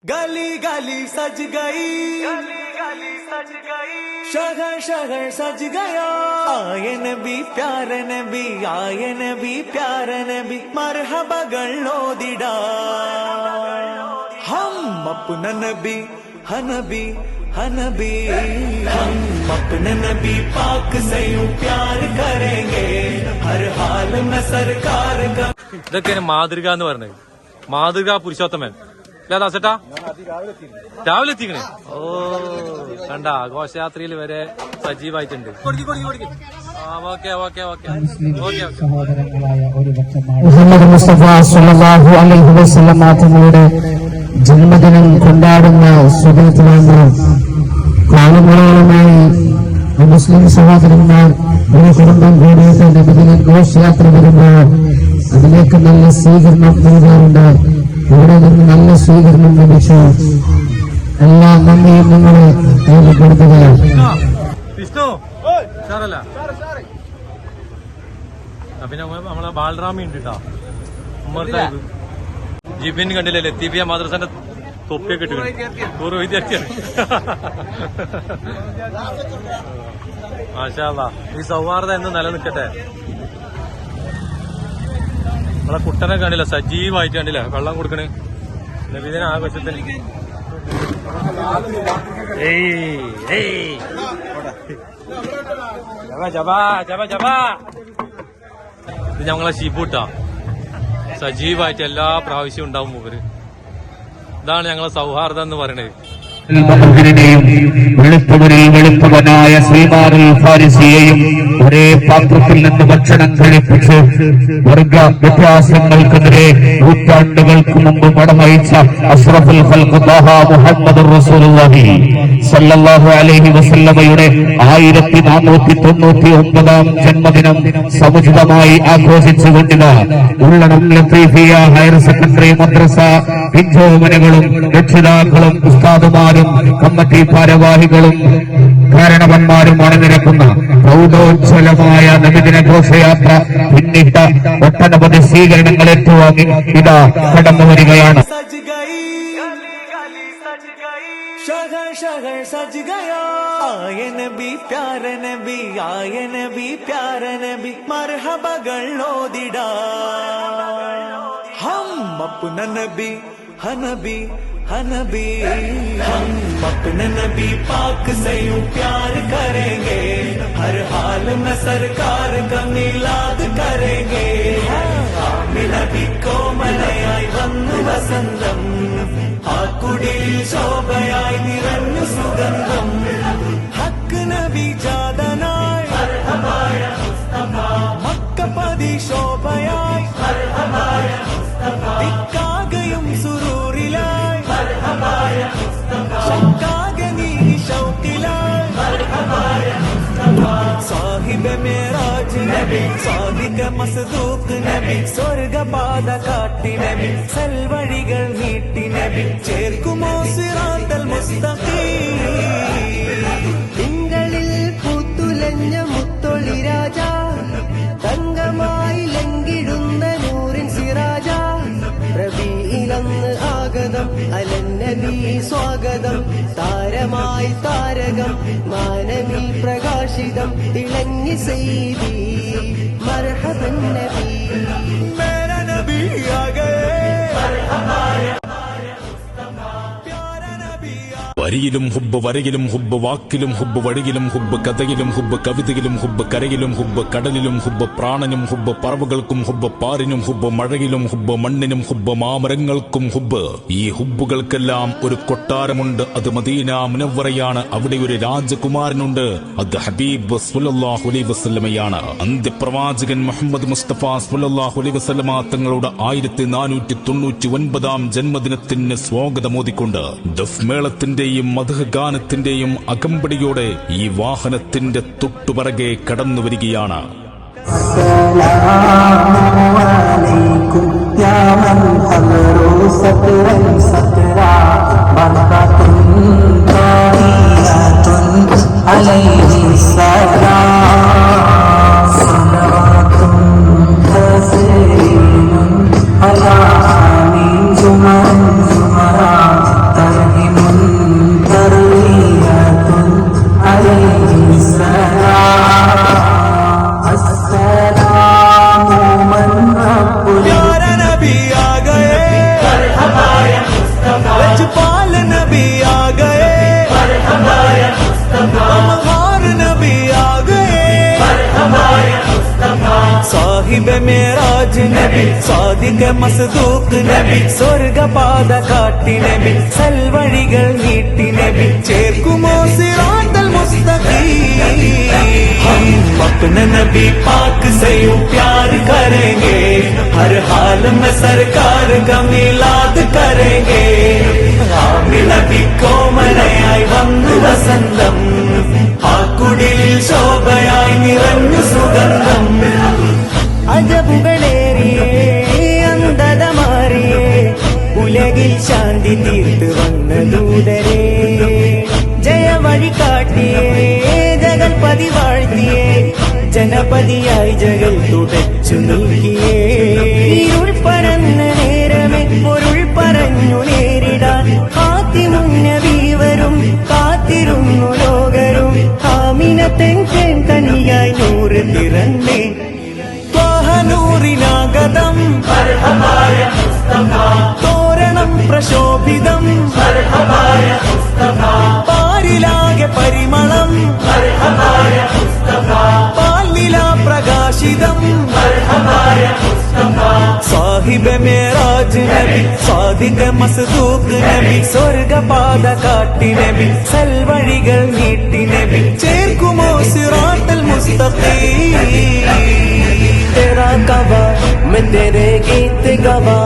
गली गली सज गई, गली गली सज गई, शहर शहर सज गया। आए नबी प्यारे नबी, आए नबी प्यारे नबी, मरहबകൾ ഓതിടാ। हम अपना नबी हनबी हनबी, हम अपने नबी पाक से यूं प्यार करेंगे, हर हाल में सरकार का। ഇതൊക്കെയാണ് മാതൃക എന്ന് പറഞ്ഞത്. മാതൃക പുരുഷോത്തമൻ ചേട്ടാ രാവിലെ എത്തിക്കണേ. ഓ കണ്ട ഘോഷയാത്രയിൽ വരെ സജീവായിട്ടുണ്ട്. മുഹമ്മദ് മുസ്തഫ സല്ലല്ലാഹു അലൈഹി വസല്ലം തങ്ങളുടെ ജന്മദിനം കൊണ്ടാടുന്ന സുദിനത്തിലാണ് കാലങ്ങളോളമായി മുസ്ലിം സഹോദരന്മാർ ഒരു കുടുംബം കൂടിയിട്ട് നബിദിന ഘോഷയാത്ര വരുമ്പോൾ അതിലേക്ക് നല്ല സ്വീകരണം നൽകാറുണ്ട്. ഇവിടെ നിന്ന് നല്ല സ്വീകരണം ലഭിച്ചു. എല്ലാ നന്ദിയും നിങ്ങൾ രേഖപ്പെടുത്തുകയാണ്. പിന്നെ നമ്മളെ ബാലറാമി ഉണ്ട് കേട്ടോ. ജിബിന് കണ്ടില്ലേ, ലത്തീഫിയ മദ്രസന്റെ തൊപ്പിയൊക്കെ ഇട്ട് പൂർവ്വ വിദ്യാർത്ഥിയാണ്. മാഷാ അല്ലാഹ്, ഈ സൗഹാർദ്ദം എന്ന് നിലനിൽക്കട്ടെ. നമ്മളെ കുട്ടനെ കണ്ടില്ല, സജീവായിട്ട് കണ്ടില്ല, വെള്ളം കൊടുക്കണേ നബിദിന ആഘോഷത്തിന്. ഇത് ഞങ്ങളെ ഷീബൂട്ടാ, സജീവായിട്ട് എല്ലാ പ്രാവശ്യവും ഉണ്ടാവും മൂപ്പര്. ഇതാണ് ഞങ്ങളെ സൗഹാർദ്ദം എന്ന് പറയണത്. വെളുപ്പവരിൽ വെളുപ്പവനായ ശ്രീമാറിൽ ഫാരിസിയെയും ഒരേ പാത്രത്തിൽ നിന്ന് ഭക്ഷണം കഴിപ്പിച്ച് വർഗ വ്യത്യാസങ്ങൾക്കെതിരെ നൂറ്റാണ്ടുകൾക്ക് മുമ്പ് പടമയച്ച അഷ്റഫുൽ ഖൽഖ് ത്വാഹ മുഹമ്മദ് റസൂലുള്ളാഹി സല്ലല്ലാഹു അലൈഹി വസല്ലമയുടെ 1499 ജന്മദിനം സമുചിതമായി ആഘോഷിച്ചുകൊണ്ടിതാ ഉള്ളണം ലത്തീഫിയ ഹയർ സെക്കൻഡറി മദ്രസ വിദ്യാർത്ഥികളും രക്ഷിതാക്കളും ഉസ്താദുമാരും കമ്മിറ്റി ഭാരവാഹികളും കാരണവന്മാരും അണിനിരക്കുന്ന പ്രൗഢോജ്വലമായ നബിദിന ഘോഷയാത്ര പിന്നിട്ട ഒട്ടനവധി സ്വീകരണങ്ങൾ ഏറ്റുവാങ്ങി ഇതാ കടന്നു വരികയാണ്. शहर शहर सज गया, आए नबी प्यारे नबी, आए नबी प्यारे नबी, मरहबകൾ ഓതിടാ. हम अपना नबी हनबी हनबी, हम अपने नबी पाक से यूं प्यार करेंगे, हर हाल में सरकार का मिलाद करेंगे. नबी को मलयाई वന്നു വസന്തം, ആ കുടിൽ ശോഭയായി നിറഞ്ഞു സുഗന്ധം. ഹക്ക് നബി ജാതനായി മക്കപതി ശോഭയായി, ദിക്കാകയും സുറൂറിലായി, ശക്കാകെ നീ ശൗക്കിലായി. സാഹിബ് മേറാജ് നബി, സാദിഖ മസ്ദൂഖ് നബി, സ്വർഗപാത കാട്ടി നബി, സൽവഴികൾ നീട്ടി നബി, ചേർക്കുമോ സിറാത്തൽ മുസ്തഖീം. തിങ്കളിൽ പൂത്തുലഞ്ഞ മുത്തൊളി രാജ, തങ്കമായി ലംഘിടുന്ന നൂറിൻ സിറാജ, റബീഇലന്ന് ആഗതം അലന്നബി സ്വാഗതം, താരമായി താരകം മാനവിൽ പ്രകാശിതം, തിളങ്ങി സൈദി മർഹബൻ നബി. മേരാ നബി ആ ഗയേ, വരിയിലും ഹുബ്ബ്, വരയിലും ഹുബ്ബ്, വാക്കിലും ഹുബ്ബ്, വഴിയിലും ഹുബ്ബ്, കഥയിലും ഹുബ്ബ്, കവിതയിലും ഹുബ്ബ്, കരയിലും ഹുബ്ബ്, കടലിലും ഹുബ്ബ്, പ്രാണനും ഹുബ്ബ്, പറവകൾക്കും ഹുബ്ബ്, പാരിനും ഹുബ്ബ്, മഴയിലും ഹുബ്ബ്, മണ്ണിനും ഹുബ്ബ്, മാമരങ്ങൾക്കും ഹുബ്ബ്. ഈ ഹുബ്ബുകൾക്കെല്ലാം ഒരു കൊട്ടാരമുണ്ട്, അത് മദീന മുനവ്വറയാണ്. അവിടെ ഒരു രാജകുമാരനുണ്ട്, അത് ഹബീബ് സ്വല്ലല്ലാഹു അലൈഹി വസല്ലമയാണ്. അന്ത്യപ്രവാചകൻ മുഹമ്മദ് മുസ്തഫ സ്വല്ലല്ലാഹു അലൈഹി വസല്ലമ തങ്ങളുടെ 1499 ജന്മദിനത്തിന് സ്വാഗതമോദിക്കൊണ്ട് ദഫ് മേളത്തിന്റെയും മദ്ഹ് ഗാനത്തിന്റെയും അകമ്പടിയോടെ ഈ വാഹനത്തിന്റെ തൊട്ടുപിറകെ കടന്നു വരികയാണ്. മേറാജ് നബി സ്വാദിക മസ്ദൂഖ് നബി സ്വർഗപാത കാട്ടി നബി സൽവഴികൾ നീട്ടി നബി ചേർക്കുമോ സിറാത്തൽ മുസ്തഖീം हम अपने नबी पाक से यूं प्यार करेंगे हर हाल में सरकार का मिलाद करेंगे आमिर नबी को मनाई वंदु वसंतम ആ കുടിലിൽ ശോഭയായി നിറഞ്ഞു സുഗന്ധം അജബുകളേറിയേ അന്ധത മാറിയേ ഉലകിൽ ശാന്തി തീർത്ത് വന്ന ദൂതരേ ജയവഴി കാട്ടിയേ ജഗൽപതി വാഴ്ത്തിയേ ജനപതിയായി ജഗൽ തുടച്ചു നീക്കിയേ ഇരുൾ പരന്ന നേരമേ പൊരുൾ പറഞ്ഞു നേരിടാൻ കാത്തിമുന്നവീവരും കാത്തിരുന്നു ലോകരും ആമിനത്തെൻ തനിയായി നൂറ് പിറന്നേ നൂറിനാഗതം തോരണം പ്രശോഭിതം പാരിലാകെ പരിമളം പാലില പ്രകാശിതം സാഹിബ് മേറാജ് നബി സ്വാദിക മസ്ദൂഖ് നബി സ്വർഗപാത കാട്ടി നബി സൽവഴികൾ നീട്ടി നബി ചേർക്കുമോ സിറാത്തൽ മുസ്തഖീം तेरा कबा मैं तेरे गीत गवा